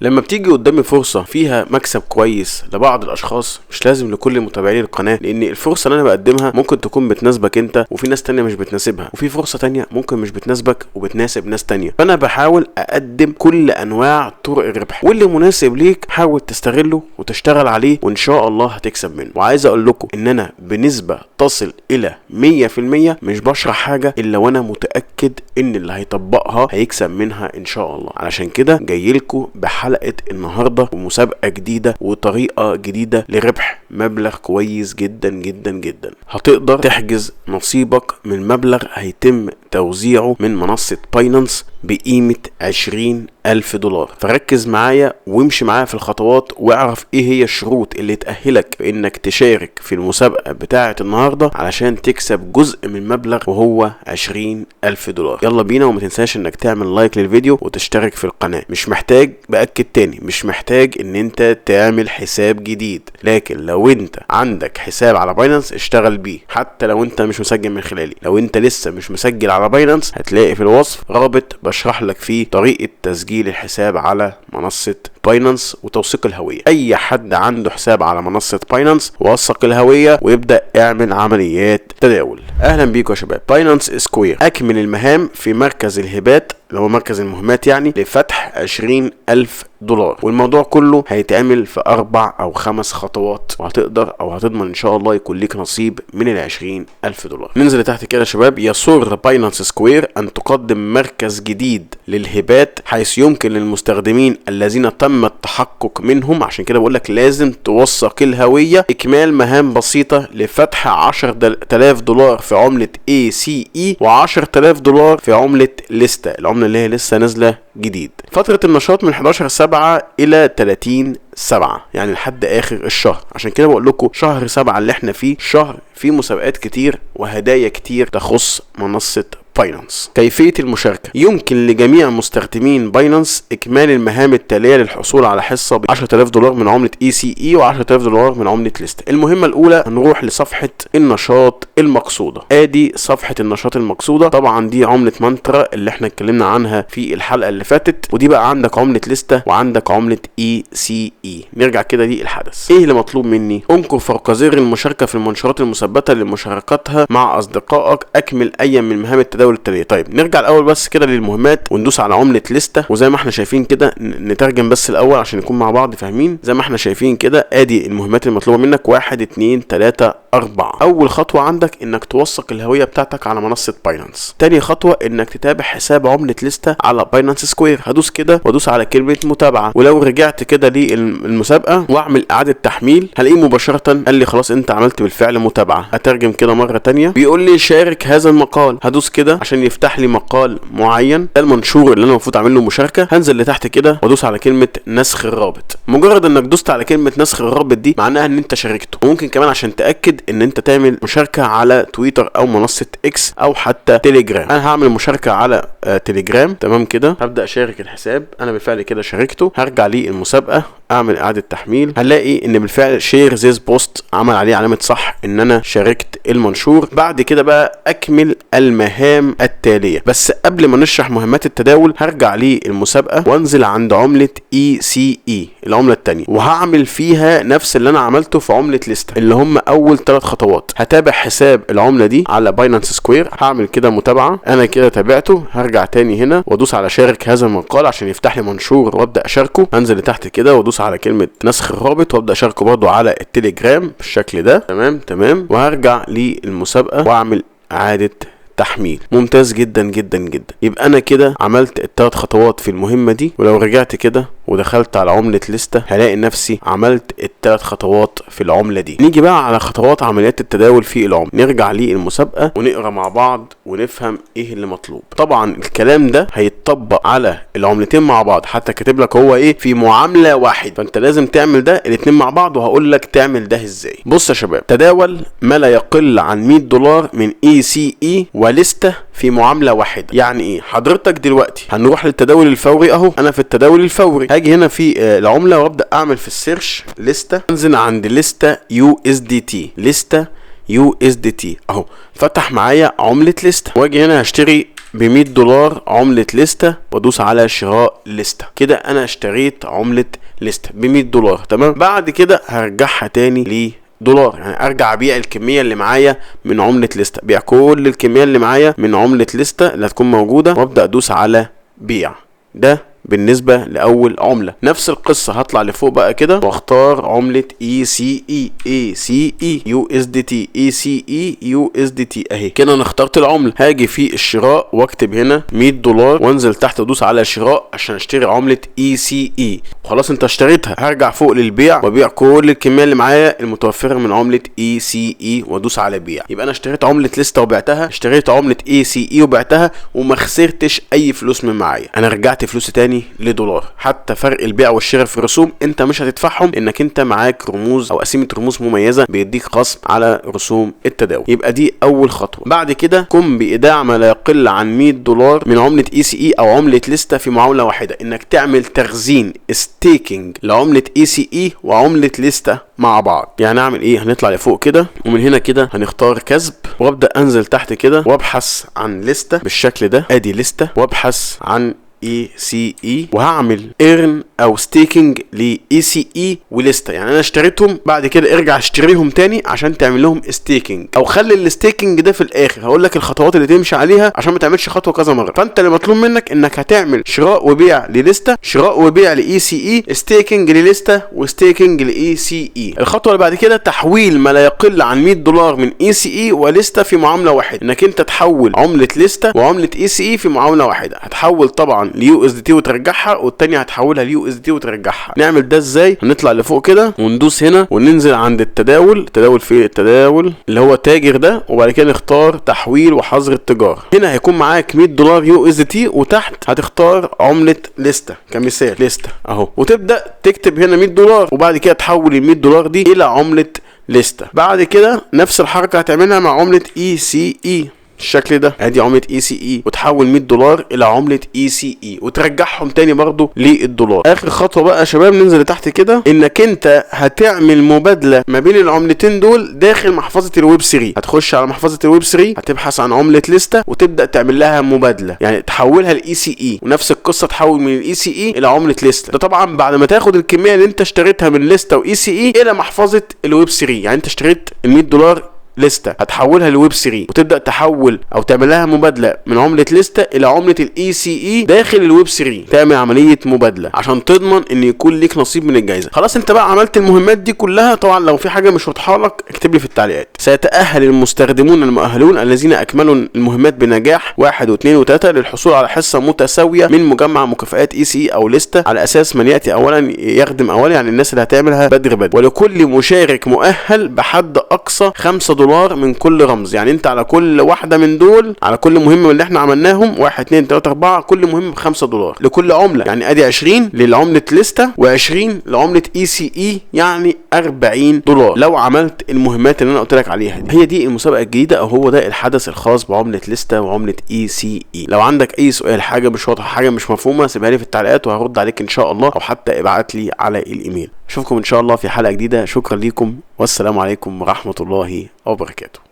لما بتيجي قدامي فرصة فيها مكسب كويس لبعض الاشخاص، مش لازم لكل متابعين القناة، لان الفرصة اللي انا بقدمها ممكن تكون بتناسبك انت وفي ناس تانية مش بتناسبها، وفي فرصة تانية ممكن مش بتناسبك وبتناسب ناس تانية. فانا بحاول اقدم كل انواع طرق الربح، واللي مناسب ليك حاول تستغله وتشتغل عليه وان شاء الله هتكسب منه. وعايز اقول لكم ان انا بنسبة تصل الى 100% مش بشرح حاجة الا وانا متأكد ان اللي هيطبقها هيكسب منها ان شاء الله. علشان كده جاي لكم حلقة النهاردة ومسابقة جديدة وطريقة جديدة لربح مبلغ كويس جدا جدا جدا. هتقدر تحجز نصيبك من مبلغ هيتم توزيعه من منصة باينانس بقيمة 20,000 دولار. فركز معايا وامشي معايا في الخطوات واعرف ايه هي الشروط اللي تأهلك في انك تشارك في المسابقة بتاعة النهاردة علشان تكسب جزء من مبلغ وهو 20,000 دولار. يلا بينا، وما تنساش انك تعمل لايك للفيديو وتشترك في القناة. مش محتاج، بأكد تاني، مش محتاج ان انت تعمل حساب جديد، لكن لو انت عندك حساب على باينانس اشتغل بيه حتى لو انت مش مسجل من خلالي. لو انت لسه مش مسجل على باينانس هتلاقي في الوصف رابط بشرح لك فيه طريقة تسجيل الحساب على منصة باينانس وتوثيق الهوية. اي حد عنده حساب على منصة باينانس وثق الهوية ويبدأ يعمل عمليات تداول. اهلا بيكم يا شباب. باينانس سكوير اكمل المهام في مركز الهبات اللي هو مركز المهمات، يعني لفتح 20,000 دولار، والموضوع كله هيتعمل في 4 أو 5 خطوات، وهتقدر او هتضمن ان شاء الله يكون ليك نصيب من 20,000 دولار. ننزل لتحت كده يا شباب. يسر باينانس سكوير ان تقدم مركز جديد للهبات حيث يمكن للمستخدمين الذين تم التحقق منهم، عشان كده بقول لك لازم توثق الهوية، اكمال مهام بسيطة لفتح 10,000 دولار في عملة ACE و10,000 دولار في عملة ليستا، العملة اللي هي لسه نازلة جديد. فترة النشاط من 11/7 إلى 30/7، يعني لحد آخر الشهر. عشان كده بقول لكم شهر 7 اللي احنا فيه شهر فيه مسابقات كتير وهدايا كتير تخص منصة باينانس. كيفية المشاركة: يمكن لجميع مستخدمين باينانس إكمال المهام التالية للحصول على حصة ب 10,000 دولار من عملة ACE و10,000 دولار من عملة ليست. المهمة الأولى هنروح لصفحة النشاط المقصودة. ادي صفحة النشاط المقصودة، طبعا دي عملة مانترا اللي احنا اتكلمنا عنها في الحلقة اللي فاتت، ودي بقى عندك عملة ليستا وعندك عملة ACE. نرجع كده دي الحدث. ايه اللي مطلوب مني؟ انقر فوق زر المشاركة في المنشورات المثبتة لمشاركتها مع أصدقائك. أكمل أي من مهام التداول التالية. طيب نرجع الاول بس كده للمهمات وندوس على عملة ليستا، وزي ما احنا شايفين كده نترجم بس الاول عشان نكون مع بعض فاهمين. زي ما احنا شايفين كده ادي المهمات المطلوبة منك 1 2 3 4. اول خطوة عندك انك توثق الهوية بتاعتك على منصة باينانس. تاني خطوة انك تتابع حساب عملة ليستا على باينانس سكوير. هدوس كده وادوس على كلمة متابعة، ولو رجعت كده للمسابقة واعمل اعادة تحميل هلاقيه مباشرة قال لي خلاص انت عملت بالفعل متابعة. اترجم كده مرة تانية، بيقول لي شارك هذا المقال. هدوس كده عشان يفتح لي مقال معين، ده المنشور اللي انا المفروض اعمل له مشاركة. هنزل لتحت كده وادوس على كلمة نسخ الرابط. مجرد انك دوست على كلمة نسخ الرابط دي معناها ان انت شاركته. وممكن كمان عشان تأكد ان انت تعمل مشاركة على تويتر او منصة اكس او حتى تليجرام. انا هعمل مشاركة على تليجرام. تمام كده، هبدأ اشارك الحساب. انا بالفعل كده شاركته. هرجع للمسابقة اعمل اعادة تحميل، هنلاقي ان بالفعل شير ذيس بوست عمل عليه علامة صح ان انا شاركت المنشور. بعد كده بقى اكمل المهام التالية. بس قبل ما نشرح مهمات التداول هرجع للمسابقة وانزل عند عملة ECE العملة التانية، وهعمل فيها نفس اللي انا عملته في عملة ليستا اللي هم اول 3 خطوات. هتابع حساب العملة دي على باينانس سكوير. هعمل كده متابعة. انا كده تابعته. هرجع تاني هنا وادوس على شارك هذا المقال عشان يفتح لي منشور وابدا اشاركه. هنزل لتحت كده وادوس على كلمة نسخ الرابط وابدا اشاركه برضو على التليجرام بالشكل ده. تمام. وهرجع للمسابقة واعمل اعادة تحميل. ممتاز جدا جدا جدا. يبقى انا كده عملت ال3 خطوات في المهمة دي، ولو رجعت كده ودخلت على عملة ليستا هلاقي نفسي عملت ال3 خطوات في العملة دي. نيجي بقى على خطوات عمليات التداول في العملة. نرجع للمسابقة ونقرا مع بعض ونفهم ايه اللي مطلوب. طبعا الكلام ده هيتطبق على العملتين مع بعض، حتى كاتب لك هو ايه في معاملة واحد، فانت لازم تعمل ده الاتنين مع بعض، وهقول لك تعمل ده ازاي. بص يا شباب، تداول ما لا يقل عن 100 دولار من ACE وليستا في معاملة واحدة. يعني ايه؟ حضرتك دلوقتي هنروح للتداول الفوري. اهو انا في التداول الفوري. هاجي هنا في العملة وابدأ اعمل في السيرش ليستا. انزل عند ليستا USDT. ليستا USDT اهو فتح معايا عملة ليستا، واجي هنا هشتري $100 عملة ليستا وادوس على شراء ليستا. كده انا اشتريت عملة ليستا $100. تمام. بعد كده هرجعها تاني $1، يعني ارجع ابيع الكميه اللي معايا من عمله ليستا، بيع كل الكميه اللي معايا من عمله ليستا اللي هتكون موجوده وابدا ادوس على بيع. ده بالنسبة لأول عملة. نفس القصة هطلع لفوق بقى كده واختار عملة ECE USDT ECE USDT اهي كده. انا اخترت العملة، هاجي في الشراء واكتب هنا $100 وانزل تحت وادوس على شراء عشان اشتري عملة ECE. وخلاص انت اشتريتها. هرجع فوق للبيع وابيع كل الكمية اللي معايا المتوفرة من عملة ECE وادوس على بيع. يبقى انا اشتريت عملة ليستا وبعتها، اشتريت عملة ECE وبعتها وما خسرتش اي فلوس من معايا. انا رجعت فلوسي تاني $1. حتى فرق البيع والشراء في الرسوم انت مش هتدفعهم، انك انت معاك رموز او قسيمه رموز مميزه بيديك خصم على رسوم التداول. يبقى دي اول خطوه. بعد كده قم بايداع ما لا يقل عن $100 من عمله ECE او عمله ليستا في معامله واحده، انك تعمل تخزين ستيكينج لعمله ECE وعمله ليستا مع بعض. يعني اعمل ايه؟ هنطلع لفوق كده ومن هنا كده هنختار كسب وابدا انزل تحت كده وابحث عن ليستا بالشكل ده. ادي ليستا وابحث عن ECE وهعمل ايرن او ستيكينج ل ECE وليستا. يعني انا اشتريتهم بعد كده ارجع اشتريهم تاني عشان تعمل لهم ستيكينج، او خلي الستيكينج ده في الاخر. هقول لك الخطوات اللي تمشي عليها عشان ما تعملش خطوه كذا مره. فانت اللي مطلوب منك انك هتعمل شراء وبيع لليستا، شراء وبيع ل ECE، ستيكينج لليستا وستيكينج ل ECE. الخطوه اللي بعد كده تحويل ما لا يقل عن $100 من ECE وليستا في معامله واحده، انك انت تحول عمله ليستا وعمله ECE في معامله واحده. هتحول طبعا USDT وترجعها، والتانية هتحولها USDT وترجعها. نعمل ده ازاي؟ هنطلع لفوق كده وندوس هنا وننزل عند التداول في التداول اللي هو تاجر ده، وبعد كده نختار تحويل وحظر التجارة. هنا هيكون معاك $100 USDT وتحت هتختار عملة ليستا كمثال ليستا اهو، وتبدأ تكتب هنا $100 وبعد كده تحول $100 دي الى عملة ليستا. بعد كده نفس الحركة هتعملها مع عملة ECE الشكل ده. ادي عملة ECE وتحول $100 الى عملة ECE وترجعهم تاني برضو $100. اخر خطوة بقى يا شباب ننزل تحت كده، انك انت هتعمل مبادلة ما بين العملتين دول داخل محفظة الويب 3. هتخش على محفظة الويب 3 هتبحث عن عملة ليستا وتبدأ تعمل لها مبادلة، يعني تحولها ل ECE، ونفس القصة تحول من ال ECE الى عملة ليستا. ده طبعا بعد ما تاخد الكمية اللي انت اشتريتها من ليستا و ECE الى محفظة الويب 3. يعني انت اشتريت $100 ليستا هتحولها لويب 3 وتبدا تحول او تعمل لها مبادله من عمله ليستا الى عمله ECE داخل الويب 3. تعمل عمليه مبادله عشان تضمن ان يكون ليك نصيب من الجائزه. خلاص انت بقى عملت المهمات دي كلها. طبعا لو في حاجه مش واضحه لك اكتب لي في التعليقات. سيتاهل المستخدمون المؤهلون الذين اكملوا المهمات بنجاح 1 و2 و3 للحصول على حصه متساويه من مجمع مكافآت ECE او ليستا، على اساس من ياتي اولا يخدم اولا، يعني الناس اللي هتعملها بدري. ولكل مشارك مؤهل بحد اقصى $5 من كل رمز. يعني انت على كل واحدة من دول، على كل مهمة من اللي احنا عملناهم 1 2 3 4 كل مهمة $5 لكل عملة. يعني ادي 20 للعملة ليستا و20 لعملة ECE، يعني $40 لو عملت المهمات اللي انا قلت لك عليها دي. هي دي المسابقة الجديدة او هو ده الحدث الخاص بعملة ليستا وعملة ECE. لو عندك اي سؤال، حاجة مش واضحة، حاجة مش مفهومة، سيبها لي في التعليقات وهرد عليك ان شاء الله، او حتى ابعت لي على الايميل. اشوفكم ان شاء الله في حلقة جديدة. شكرا لكم والسلام عليكم ورحمة الله وبركاته.